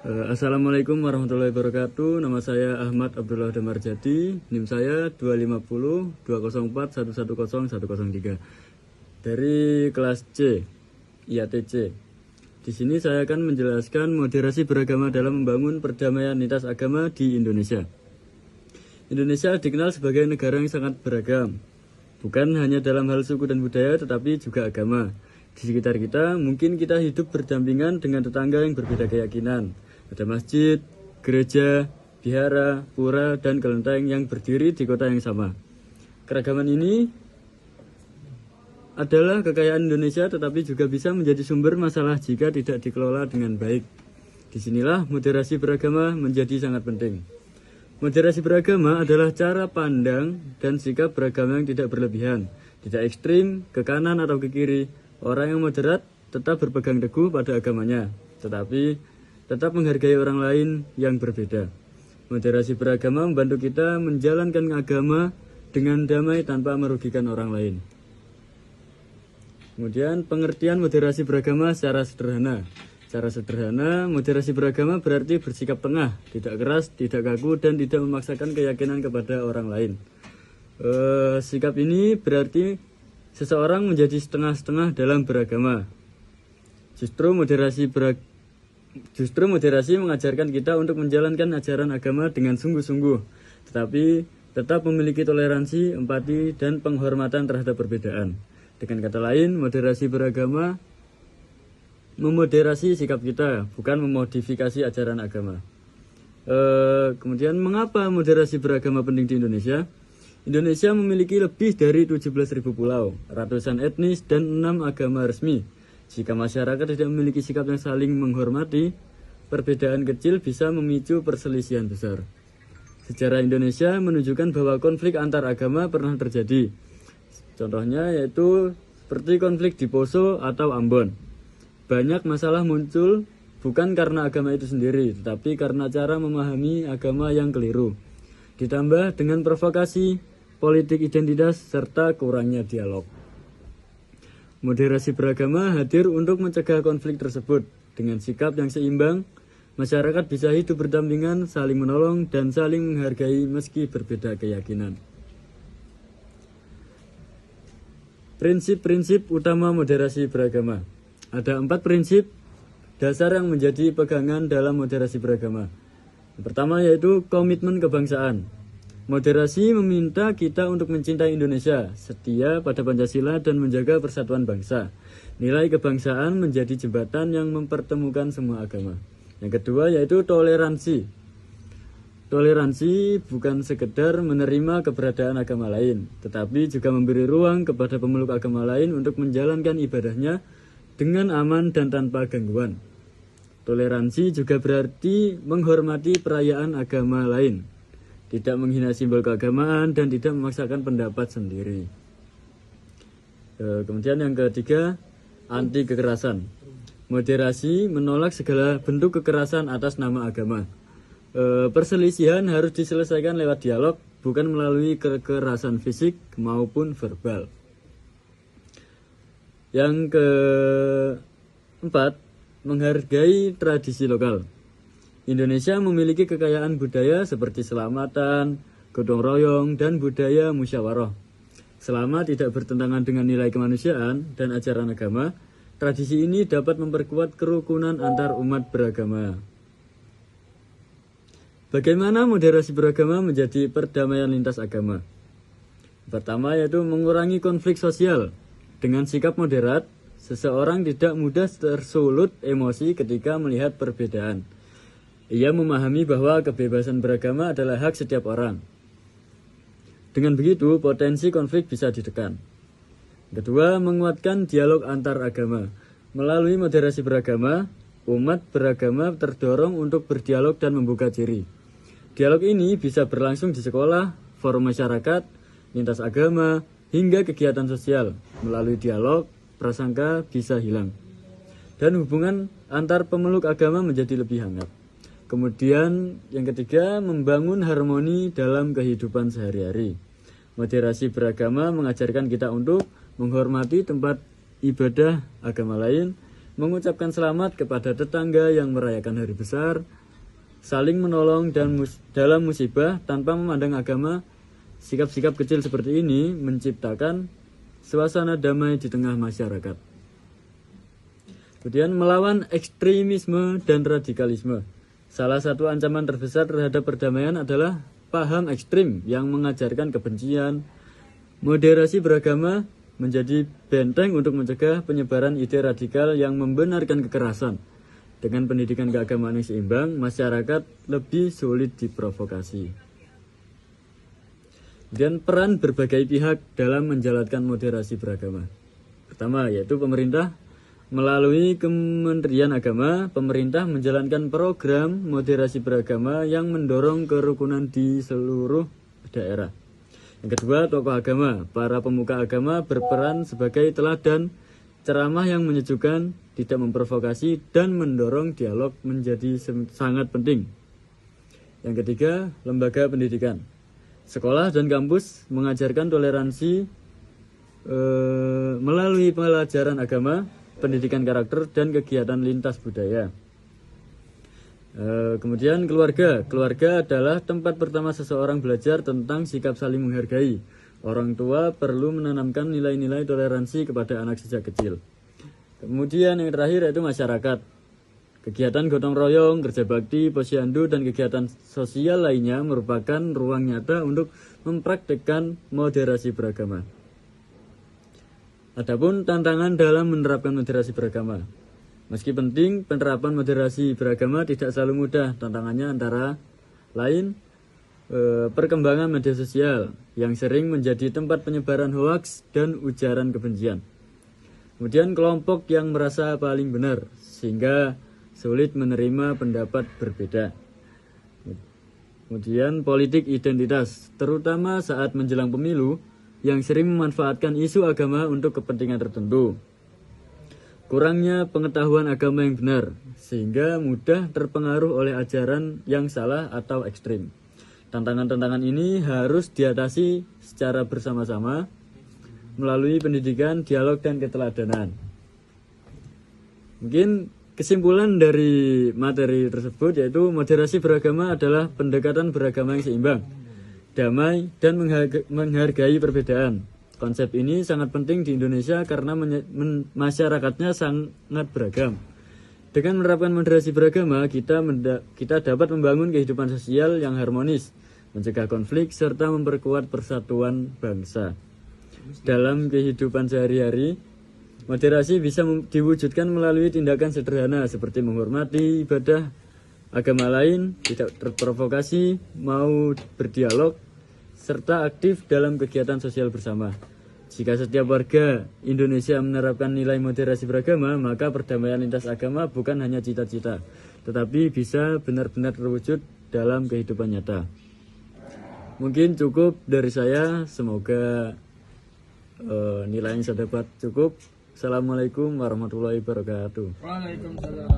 Assalamualaikum warahmatullahi wabarakatuh. Nama saya Ahmad Abdullah Damarjati. NIM saya 250 204 110 103 dari kelas C IATC. Di sini saya akan menjelaskan moderasi beragama dalam membangun perdamaian lintas agama di Indonesia. Indonesia dikenal sebagai negara yang sangat beragam, bukan hanya dalam hal suku dan budaya, tetapi juga agama. Di sekitar kita, mungkin kita hidup berdampingan dengan tetangga yang berbeda keyakinan. Ada masjid, gereja, vihara, pura, dan kelenteng yang berdiri di kota yang sama. Keragaman ini adalah kekayaan Indonesia, tetapi juga bisa menjadi sumber masalah jika tidak dikelola dengan baik. Disinilah moderasi beragama menjadi sangat penting. Moderasi beragama adalah cara pandang dan sikap beragama yang tidak berlebihan, tidak ekstrim, ke kanan atau ke kiri. Orang yang moderat tetap berpegang teguh pada agamanya, tetapi tetap menghargai orang lain yang berbeda. Moderasi beragama membantu kita menjalankan agama dengan damai tanpa merugikan orang lain. Kemudian pengertian moderasi beragama secara sederhana. Secara sederhana, moderasi beragama berarti bersikap tengah, tidak keras, tidak kaku, dan tidak memaksakan keyakinan kepada orang lain. Sikap ini berarti seseorang menjadi setengah-setengah dalam beragama. Justru moderasi mengajarkan kita untuk menjalankan ajaran agama dengan sungguh-sungguh, tetapi tetap memiliki toleransi, empati, dan penghormatan terhadap perbedaan. Dengan kata lain, moderasi beragama memoderasi sikap kita, bukan memodifikasi ajaran agama. Kemudian, mengapa moderasi beragama penting di Indonesia? Indonesia memiliki lebih dari 17.000 pulau, ratusan etnis, dan 6 agama resmi. Jika masyarakat tidak memiliki sikap yang saling menghormati, perbedaan kecil bisa memicu perselisihan besar. Sejarah Indonesia menunjukkan bahwa konflik antar agama pernah terjadi. Contohnya yaitu seperti konflik di Poso atau Ambon. Banyak masalah muncul bukan karena agama itu sendiri, tetapi karena cara memahami agama yang keliru. Ditambah dengan provokasi, politik identitas, serta kurangnya dialog. Moderasi beragama hadir untuk mencegah konflik tersebut. Dengan sikap yang seimbang, masyarakat bisa hidup berdampingan, saling menolong, dan saling menghargai meski berbeda keyakinan. Prinsip-prinsip utama moderasi beragama. Ada 4 prinsip dasar yang menjadi pegangan dalam moderasi beragama. Yang pertama yaitu komitmen kebangsaan. Moderasi meminta kita untuk mencintai Indonesia, setia pada Pancasila, dan menjaga persatuan bangsa. Nilai kebangsaan menjadi jembatan yang mempertemukan semua agama. Yang kedua yaitu toleransi. Toleransi bukan sekedar menerima keberadaan agama lain, tetapi juga memberi ruang kepada pemeluk agama lain untuk menjalankan ibadahnya dengan aman dan tanpa gangguan. Toleransi juga berarti menghormati perayaan agama lain, tidak menghina simbol keagamaan, dan tidak memaksakan pendapat sendiri. Kemudian yang ketiga, anti kekerasan. Moderasi menolak segala bentuk kekerasan atas nama agama. Perselisihan harus diselesaikan lewat dialog, bukan melalui kekerasan fisik maupun verbal. Yang keempat, menghargai tradisi lokal. Indonesia memiliki kekayaan budaya seperti selamatan, gotong royong, dan budaya musyawarah. Selama tidak bertentangan dengan nilai kemanusiaan dan ajaran agama, tradisi ini dapat memperkuat kerukunan antar umat beragama. Bagaimana moderasi beragama menjadi perdamaian lintas agama? Pertama yaitu mengurangi konflik sosial. Dengan sikap moderat, seseorang tidak mudah tersulut emosi ketika melihat perbedaan. Ia memahami bahwa kebebasan beragama adalah hak setiap orang. Dengan begitu, potensi konflik bisa ditekan. Kedua, menguatkan dialog antar agama. Melalui moderasi beragama, umat beragama terdorong untuk berdialog dan membuka diri. Dialog ini bisa berlangsung di sekolah, forum masyarakat, lintas agama, hingga kegiatan sosial. Melalui dialog, prasangka bisa hilang, dan hubungan antar pemeluk agama menjadi lebih hangat. Kemudian yang ketiga, membangun harmoni dalam kehidupan sehari-hari. Moderasi beragama mengajarkan kita untuk menghormati tempat ibadah agama lain, mengucapkan selamat kepada tetangga yang merayakan hari besar, saling menolong dan dalam musibah tanpa memandang agama. Sikap-sikap kecil seperti ini menciptakan suasana damai di tengah masyarakat. Kemudian melawan ekstremisme dan radikalisme. Salah satu ancaman terbesar terhadap perdamaian adalah paham ekstrim yang mengajarkan kebencian. Moderasi beragama menjadi benteng untuk mencegah penyebaran ide radikal yang membenarkan kekerasan. Dengan pendidikan keagamaan yang seimbang, masyarakat lebih sulit diprovokasi. Dan peran berbagai pihak dalam menjalankan moderasi beragama. Pertama, yaitu pemerintah. Melalui Kementerian Agama, pemerintah menjalankan program moderasi beragama yang mendorong kerukunan di seluruh daerah. Yang kedua, tokoh agama. Para pemuka agama berperan sebagai teladan, ceramah yang menyejukkan, tidak memprovokasi, dan mendorong dialog menjadi sangat penting. Yang ketiga, lembaga pendidikan. Sekolah dan kampus mengajarkan toleransi melalui pelajaran agama, pendidikan karakter, dan kegiatan lintas budaya. Kemudian keluarga. Keluarga adalah tempat pertama seseorang belajar tentang sikap saling menghargai. Orang tua perlu menanamkan nilai-nilai toleransi kepada anak sejak kecil. Kemudian yang terakhir yaitu masyarakat. Kegiatan gotong royong, kerja bakti, posyandu, dan kegiatan sosial lainnya merupakan ruang nyata untuk mempraktikkan moderasi beragama. Adapun tantangan dalam menerapkan moderasi beragama. Meski penting, penerapan moderasi beragama tidak selalu mudah. Tantangannya antara lain perkembangan media sosial yang sering menjadi tempat penyebaran hoaks dan ujaran kebencian. Kemudian kelompok yang merasa paling benar sehingga sulit menerima pendapat berbeda. Kemudian politik identitas, terutama saat menjelang pemilu, yang sering memanfaatkan isu agama untuk kepentingan tertentu. Kurangnya pengetahuan agama yang benar, sehingga mudah terpengaruh oleh ajaran yang salah atau ekstrim. Tantangan-tantangan ini harus diatasi secara bersama-sama melalui pendidikan, dialog, dan keteladanan. Mungkin kesimpulan dari materi tersebut yaitu moderasi beragama adalah pendekatan beragama yang seimbang, damai, dan menghargai perbedaan. Konsep ini sangat penting di Indonesia karena masyarakatnya sangat beragam. Dengan menerapkan moderasi beragama, kita dapat membangun kehidupan sosial yang harmonis, mencegah konflik, serta memperkuat persatuan bangsa. Dalam kehidupan sehari-hari, moderasi bisa diwujudkan melalui tindakan sederhana seperti menghormati ibadah agama lain, tidak terprovokasi, mau berdialog, serta aktif dalam kegiatan sosial bersama. Jika setiap warga Indonesia menerapkan nilai moderasi beragama, maka perdamaian lintas agama bukan hanya cita-cita, tetapi bisa benar-benar terwujud dalam kehidupan nyata. Mungkin cukup dari saya, semoga nilai yang saya dapat cukup. Assalamualaikum warahmatullahi wabarakatuh. Waalaikumsalam.